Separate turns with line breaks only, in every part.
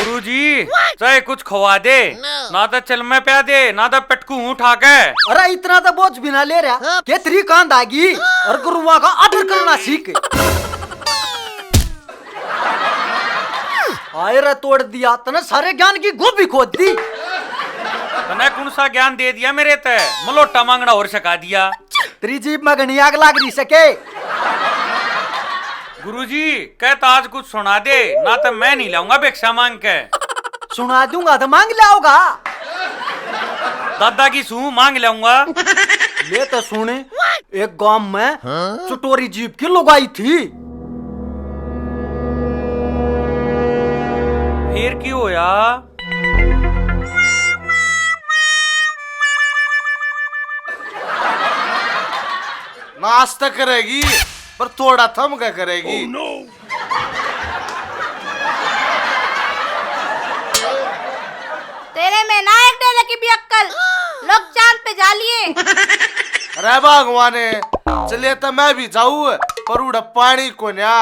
गुरुजी चाहे कुछ खवा दे ना तो चल में प्या दे ना तो पटकू उठा के।
अरे इतना तो बोझ भी ना ले रहा के तेरी कांद आगी और गुरुआ का आदर करना सीख। आए रे तोड़ दिया तने सारे ज्ञान की गोभी खोद दी।
तने कौन सा ज्ञान दे दिया मेरे ते मलोटा मांगना और सका दिया।
तेरी जीभ में घनी आग लाग रही सके।
गुरुजी कहता आज कुछ सुना दे ना तो मैं नहीं लाऊंगा भिक्षा मांग के।
सुना दूंगा तो मांग लाओगा।
दादा की सू मांग लाऊंगा।
ये तो सुने एक गांव में चटोरी जीभ की लुगाई थी।
फिर क्यों होया?
नाश्ता करेगी पर थोड़ा थम क्या करेगी।
Oh, no.
तेरे में ना एक डेले की भी अक्कल। लोग चांद पे जा लिए।
अरे भगवाने चलिए तो मैं भी जाऊँ पर उड़ा पानी को ना।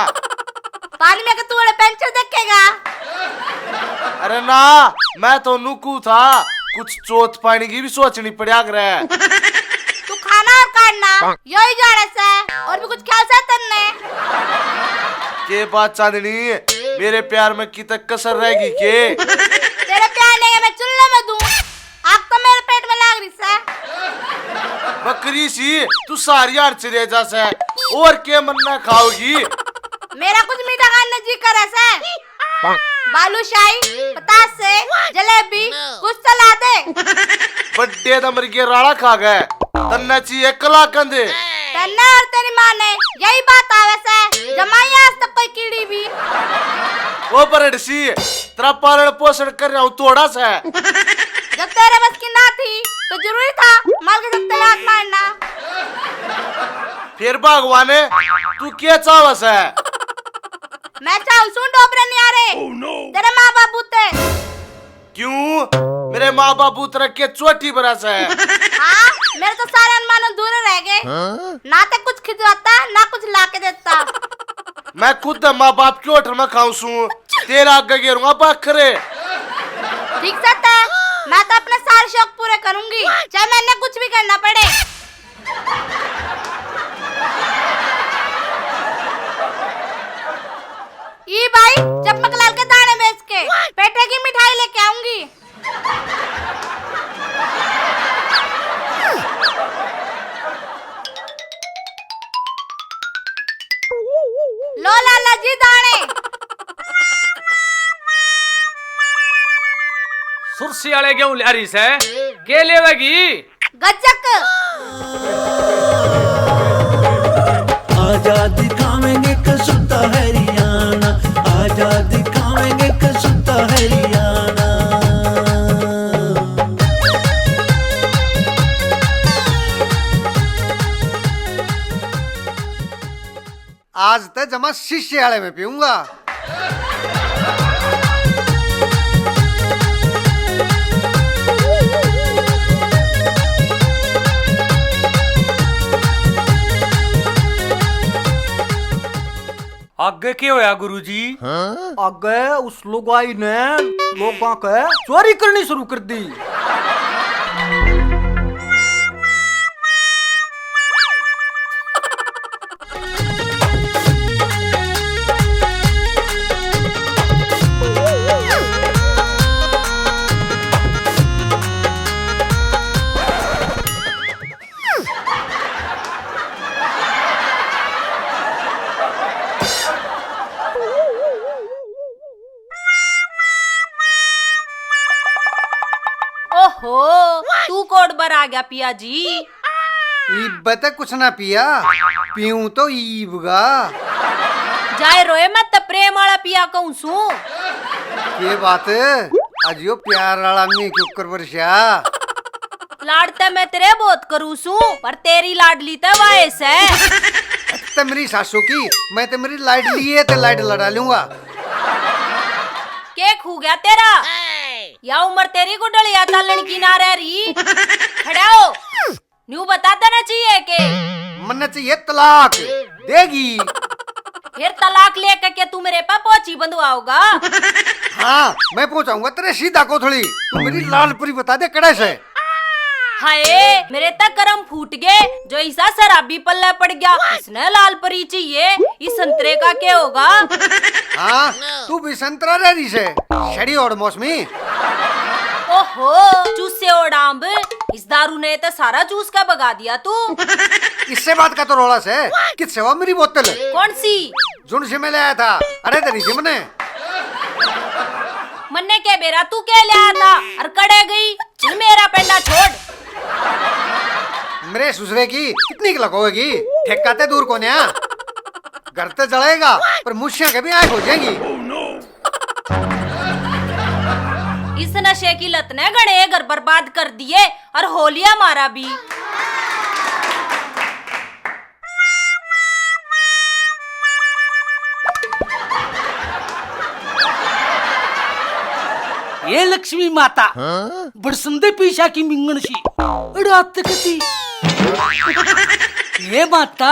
पानी में तू पेंचर देखेगा।
अरे ना मैं तो नुकू था कुछ चौथ पानी की भी सोचनी पड़ा करे।
तू खाना और काटना यही जाने से और भी कुछ ख्याल से तन्ने।
के बात चांदनी मेरे प्यार में की तक कसर रहेगी के।
तेरे प्यार नहीं है मैं चुल्ले में दूं। आग तो मेरे पेट में लाग रही से।
बकरी सी तू सारी हार चले जा से और के मन ना खाओगी।
मेरा कुछ मीठा खाने जी करे से। बालूशाही पतासे जलेबी कुछ तो ला दे।
बड्डे दमर के राड़ा खा गए तन्ना चाहिए कला कंधे।
तन्ना और तेरी माँ ने यही बात आवे से जमाई आज तक कोई कीड़ी भी।
ओ बरडसी तेरा पालन पोषण कर रहा हूँ थोड़ा सा।
जब तेरे बस की ना थी तो जरूरी था माल के सकते हाथ मारना।
फिर भगवाने तू क्या चावस है?
मैं चाहूँ सुन डोबरे नहीं आ रहे।
Oh, no.
तेरे माँ बाप बूते।
क्यों मेरे माँ बाप उतर के चोटी बरस है।
हाँ मेरे तो सारे अनुमान अधूरे रह गए। ना तो कुछ खिलवाता ना कुछ ला के देता।
मैं खुद माँ बाप के होटल में खाऊं सू तेरा आगे गिरूंगा बकरे।
ठीक से था मैं तो अपने सारे शौक पूरे करूंगी चाहे मैंने कुछ भी करना पड़े। ई भाई चपमकलाल के दाने बेच के पेटे की मिठाई लेके आऊंगी। लो लाला जी दाने।
सुरसी वाले क्यों ले रही से के लेवेगी?
गज्जक।
आजाद दिखावेंगे कसुता हरियाणा। आजाद दिखावेंगे कसुता हरियाणा।
आज तक जमा शीशे वाले में पीऊंगा।
आगे क्या होया गुरुजी?
आगे उस लुगाई ने लोगों के चोरी करनी शुरू कर दी।
ओहो तू कोड बर आ गया पिया जी।
ईब बता कुछ ना पिया पीऊं तो ईबगा।
जाए रोए मत प्रेम वाला पिया कहूं सू।
ये बात अजियो प्यार वाला मी क्यों कर वर्षा।
लाडते मैं तेरे बहुत करूँ सू पर तेरी लाडली तो वायस है।
तो मेरी सासू की मैं तो मेरी लाडली है तो लाड लड़ा लूंगा।
के खू गया तेरा या उम्र तेरी गुडलिया तलन की ना रह रही। खड़ा हो न्यू बता देना चाहिए के
मन चाहिए तलाक देगी।
फिर तलाक लेकर के तू मेरे पे पहुंची बंधुआ होगा।
हाँ मैं पहुंचाऊंगा तेरे सीधा कोथड़ी। तू मेरी लालपुरी बता दे कड़े से।
हाय मेरे तक करम फूट गए, जो ऐसा शराबी पल्ले पड़ गया। इसने लाल परी चाहिए, इस संतरे का क्या होगा?
हाँ तू भी संतरा रह रही से छड़ी और मौसमी।
ओहो चूसे और डांब, इस दारू ने तो सारा जूस का बगा दिया तू।
इससे बात का तो रोला से किससे वो मेरी बोतल
कौन सी?
जुन से मैं ले आया था। अरे तेरी थी मने
मन्ने के बेरा तू क्या ले आया था और कड़े गई? चल मेरा पेंडा छोड़।
मेरे ससुरे की कितनी किलक होगी? ठेकाते दूर को न्या घर तो जलेगा पर मुझसे कभी आंख हो जाएगी।
इस नशे की लत ने गणे घर बर्बाद कर दिए और होलिया मारा भी।
ये लक्ष्मी माता बरसंदे पीछा की मिंगन सी रात कती। ये माता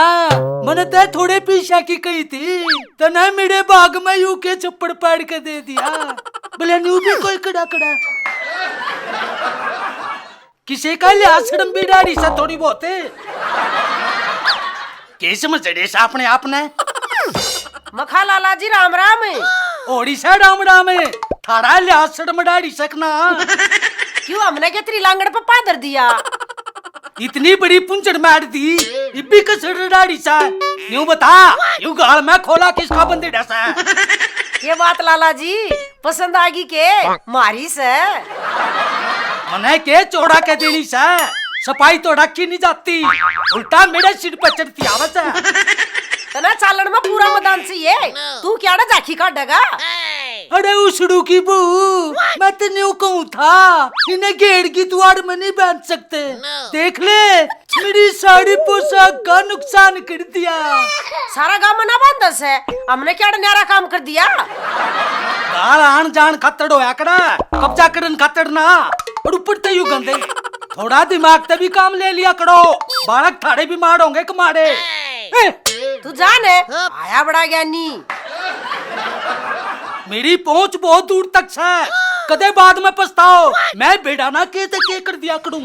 मैंने तो थोड़े पीछा की कही थी, तना मेरे बाग में यू के चप्पड़ पाड़ के दे दिया। बोले न्यू भी कोई कड़ा कड़ा किसी का लिहाज सड़म भी डारी सा थोड़ी बहुत के समझ रहे अपने आप ने।
मखा लाला जी राम राम।
ओडिशा राम राम थारा लिहाज सड़म डारी सकना।
क्यों हमने के त्रिलांगड़ पर पादर दिया?
इतनी बड़ी पुंचड़ मार दी, इब्बी कसड़ डाड़ी सा। यूं बता, यूं गाल में खोला किसका बंदे डसा?
ये बात लाला जी पसंद आगी के मारी से?
मने के चौड़ा के देनी सा, सफाई तो ढकी नहीं जाती, उल्टा मेरे सिर पर चढ़ती आवत है।
तना चालन में पूरा मैदान से ये तू क्या ना जाखी काटेगा?
अरे उसड़ू की बहू, मैं तो न्यू कहूँ था इन्हें गेड़ की द्वार में नहीं बांध सकते। देख ले मेरी साड़ी पोशाक का नुकसान कर दिया।
सारा गांव ना बांधस है, हमने क्या न्यारा काम कर दिया?
गाल आन जान खत्तड़ होया करा, कब्जा करन खत्तड़ ना। और ऊपर ते यू गंदे, थोड़ा दिमाग ते भी काम ले लिया करो, बालक थाड़े भी मार होंगे कमाड़े।
तू जाने आया बड़ा ज्ञानी।
मेरी पहुंच बहुत दूर तक है, कदे बाद में पछताओ। मैं बेड़ा ना के कर दिया करूं।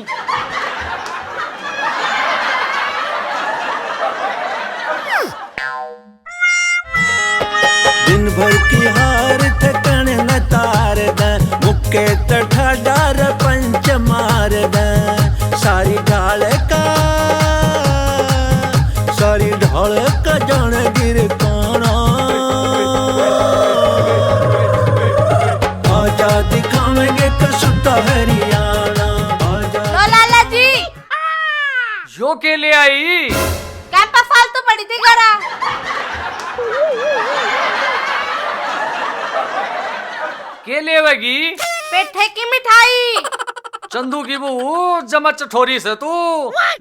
दिन भर की हार थकन न तार द मुक्के तठा डार पंच मार द सारी ढाल का जान गिर काना। आजा दिखावेंगे कसुता हरियाणा।
लो लाला जी
यो के ले आई?
कैंपा फालतू पड़ी थी घरा।
के लेवेगी?
पेठे की मिठाई।
चंदू की बहू जमा चठोरी से तू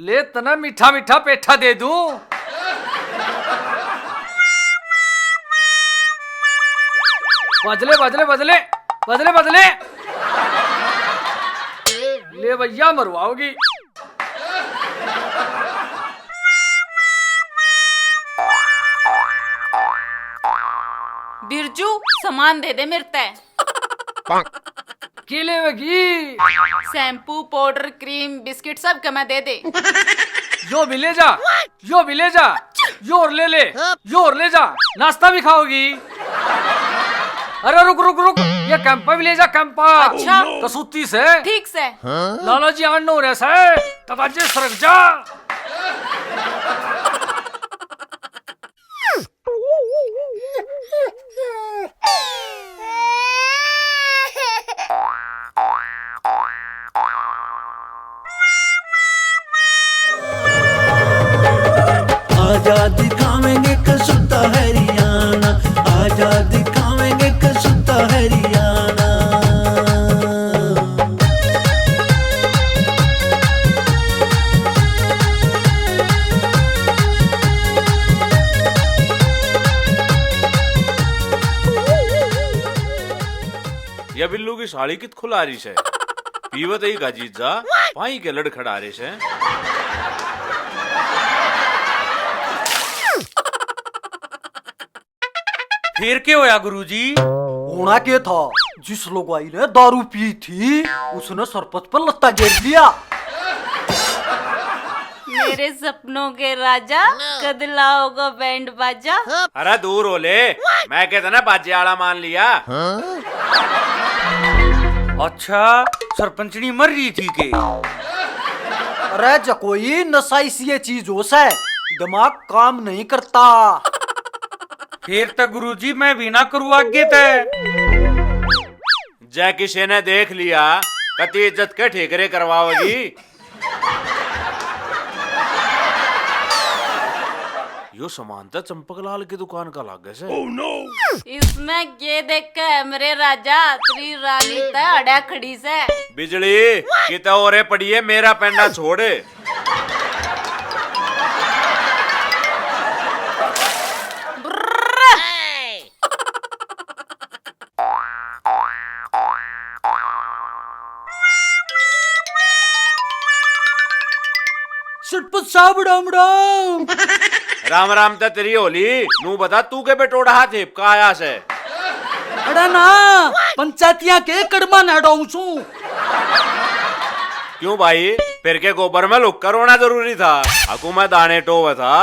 ले, तना मीठा मीठा पेठा दे दूं। बदले बदले बदले बदले बदले ले भैया मरवाओगी।
बिरजू सामान दे दे मेरे ते।
के लेवेगी?
शैम्पू पाउडर क्रीम बिस्किट सब के मैं दे दे।
यो भी ले जा, यो भी ले जा, यो और ले ले, यो और ले जा। नाश्ता भी खाओगी? अरे रुक रुक रुक, ये कैंपा भी ले जा, कैंपा।
अच्छा।
कसूती से
ठीक से।
लाला जी आन नो रहे से तबाजे सरक जा।
आजा दिखावेंगे कसुता हरियाणा। आजा दिखावेंगे कसुता हरियाणा।
या बिल्लू की साड़ी कित खुला रही है, पीवत ही गाजीत जा पाई के लड़ खड़ा रहे है।
फिर क्या होया गुरुजी?
होना क्या था?
जिस लुगाई ने दारू पी थी उसने सरपंच पर लत्ता गिर दिया।
मेरे सपनों के राजा कद लाओगा बैंड बाजा।
अरे दूर हो ले, मैं कहता ना बाजे आड़ा मान लिया।
अच्छा सरपंचनी मर रही थी के?
अरे जकोई नशा इसी चीज हो से दिमाग काम नहीं करता।
फिर तो गुरुजी मैं भी ना करूँ आगे तय।
जय किसी ने देख लिया कति इज्जत के ठेकरे करवाओगी। यो सामान तो चंपकलाल की दुकान का लागे से।
इसमें ये देख के मेरे राजा तेरी रानी तो अड़ा खड़ी से।
बिजली कित और पड़ी है, मेरा पेंडा छोड़े।
सरपंच साहब राम राम।
राम राम तो तेरी होली। नू बता तू के बेटोड़ा हाथ का आया से।
अरे ना पंचायतिया के कड़मा नहडाऊ छू।
क्यों भाई, फिर के गोबर में लुक कर होना जरूरी था। अकू मैं दाने टोवा था।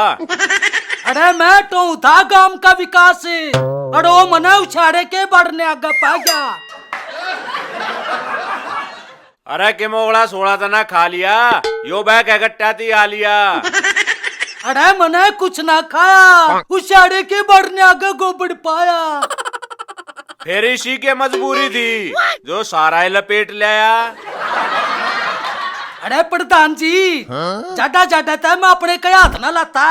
अरे मैं तो था गांव का विकास। अरे मना उछाड़े के बढ़ने आगे पा गया।
अरे के मोगड़ा सोड़ा तना खा लिया, यो बैग इकट्ठा थी आ लिया।
अरे मने कुछ ना खाया, उछाड़े के बढ़ने आगे गोबड़ पाया।
फिर इसी के मजबूरी थी जो सारा ही लपेट लिया।
अरे प्रधान जी जाटा जाटा था मैं अपने कई हाथ ना लाता।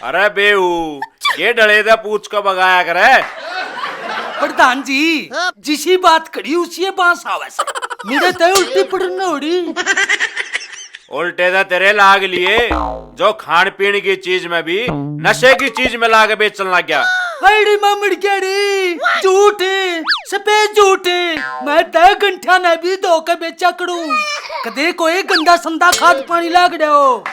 अरे बेहू ये डले दे पूछ को बगाया करे।
प्रधान जी जिसी बात करी उसी बांस आवे से। मेरे ते उल्टी पड़ने उड़ी।
उल्टे तो तेरे लाग लिए जो खान पीने की चीज में भी नशे की चीज में लाके बेचने लग गया।
अरे ममड़ के रे झूठे सफेद झूठे मैं तय गंठा ने भी धो के बेचा करूं। कदे कोई गंदा संदा खाद पानी लाग रहो।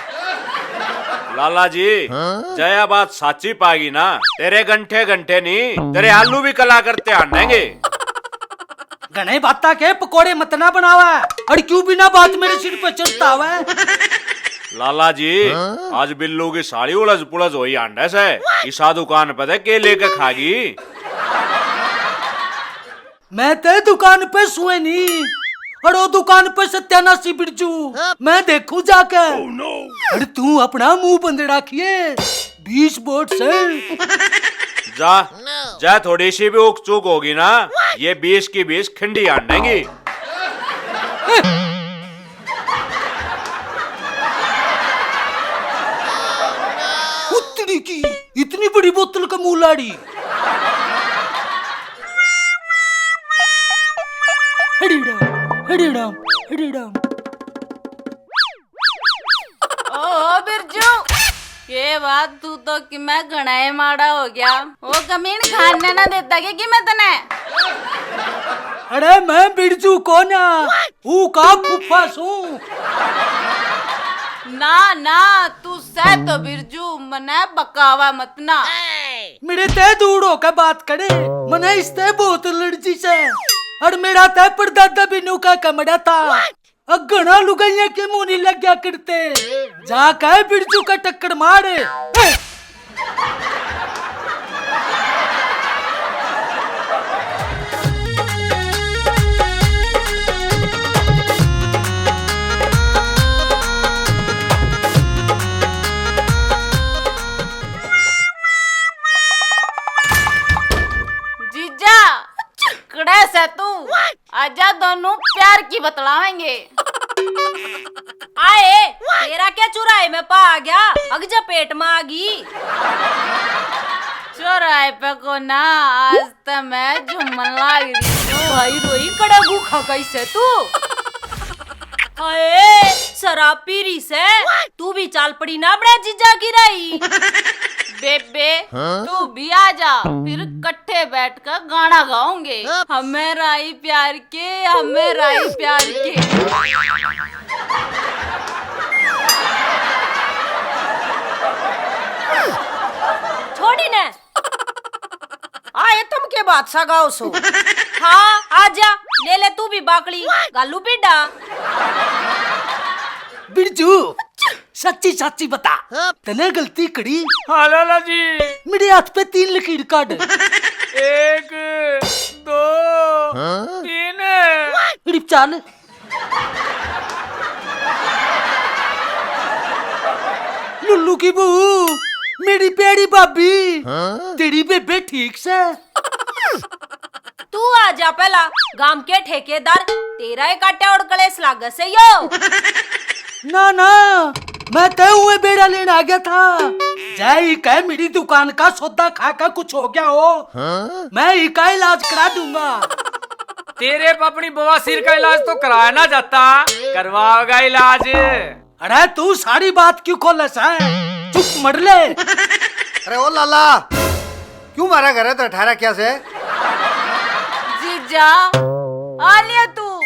लाला जी जया बात साची पागी ना, तेरे घंटे घंटे नहीं तेरे आलू भी कला करते आनेंगे।
घने बाता के पकोड़े मत ना बनावा और क्यों बिना बात मेरे सिर पे चढ़ता हुआ।
लाला जी आज बिल्लू की साड़ी उलझ पुलझ हुई अंडे से। ईसा दुकान पे के लेके खागी।
मैं ते दुकान पे सोए नहीं और वो दुकान पे सत्यानाशी बिरजू मैं देखूं जाके। अरे तू अपना मुंह बंद रखिए 20 वोट से।
जा थोड़ी सी भी उक चूक होगी ना, ये 20 की 20 खिंडी आनेंगी।
उतनी की इतनी बड़ी बोतल का मुंह लाड़ी। हरी राम हरी राम हरी राम।
ओ बिरजू ये बात तू तो कि मैं घनाए माड़ा हो गया। वो कमीन खाने ना देता कि मैं तने।
अरे मैं बिरजू को ना ऊ का फुफा सू।
ना ना तू सह तो बिरजू मने बकावा मत ना।
मेरे ते दूर होकर बात करे मने इसते बहुत एलर्जी से। और मेरा ते परदादा बिनू का कमरा था। घना लुगाइया के मुंह नहीं लग गया करते। जाकर बिरजू का टक्कर मारे।
जीजा कड़े से तू आजा दोनों प्यार की बतलावेंगे। आए तेरा क्या चुराए में पा आ गया अग जा पेट में आ गई। चुराए पे को ना आज तो मैं झुमन लाग रही। भाई रोई कड़ा भूखा कैसे तू। हाय शराब पी रही से तू भी चाल पड़ी ना बड़ा जीजा की रही। बेबे तू भी आ जा फिर कट्ठे बैठकर गाना गाओगे। हमें राई प्यार के हमें राई प्यार के।
छोड़ी ने आए तुम के बादशाह गाओ सो।
हाँ आजा, ले ले तू भी बाकड़ी, गालू पिड्डा।
बिरजू सच्ची सच्ची बता, तने गलती करी?
हाँ लाला जी।
मेरे हाथ पे 3 लकीर काट।
1 2 3।
रिप चाल। लुल्लू की बहू, मेरी प्यारी भाभी, तेरी बेबे ठीक से?
तू आजा पहला, गांव के ठेकेदार तेरा ही काटे और कलेस लागत से यो।
ना ना, मैं तय हुए बेड़ा लेने आ गया था। जय कह मेरी दुकान का सौदा खाकर कुछ हो गया हो, मैं ही का इलाज करा दूंगा।
तेरे अपनी बवासीर का इलाज तो कराया ना जाता, करवाओगा इलाज।
अरे तू सारी बात क्यों खोलस है? चुप मर ले।
अरे ओ लाला, क्यों मारा घर है तो ठहरा क्या से?
जीजा आ लिया तू,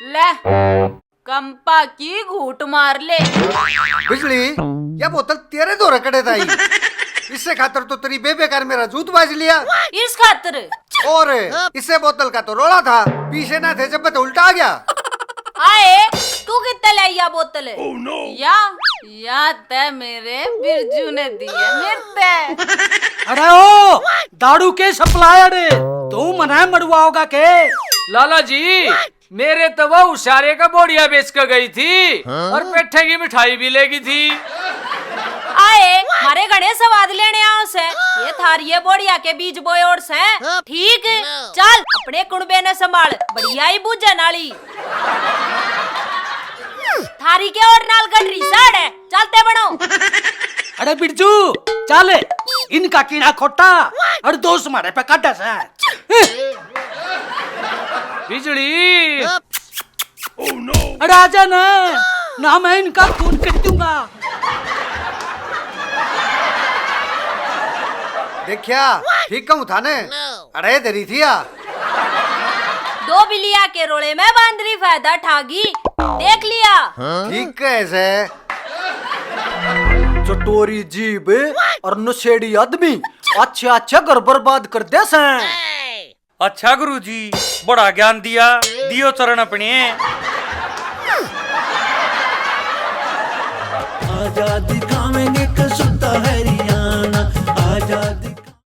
ले कंपा की घूट मार ले।
बिजली, यह बोतल तेरे दो रकड़े था इससे खातर तो तेरी बेबे कर मेरा जूत बाज लिया।
इस खातर
और इससे बोतल का तो रोला था, पीछे ना थे जब तो उल्टा आ गया।
आए तू कितने ले या बोतल? या ते मेरे बिरजू ने दिए मेरे।
अरे ओ दारू के सप्लायर, तू मना मरवाओगा के?
लाला जी, मेरे तो वो उशारे का बोड़िया बेच कर गई थी और पेठे की मिठाई भी लेगी थी।
आए मारे गणे स्वाद लेने आओ से, ये थारिये बोड़िया के बीज बोए और से। ठीक चल, अपने कुड़बे ने संभाल, बढ़िया ही बूझे नाली। थारी के और नाल गडरी साड़ है, चलते बनो।
अरे बिरजू चल, इनका कीड़ा खोटा और दोस्त मारे पे काटा से।
बिजली,
अरे आजा ना मैं इनका खून कर दूंगा।
देखिया ठीक कहूँ था ने, अरे दरी थी या।
2 बिलिया के रोले में बांदरी फायदा ठागी, देख लिया।
ठीक कैसे?
चटोरी जीब और नशेड़ी आदमी अच्छे घर बर्बाद कर दे से।
अच्छा गुरुजी, बड़ा ज्ञान दिया, दियो चरण अपने।
आजादी दिखावेंगे कसुता हरियाणा, आजादी।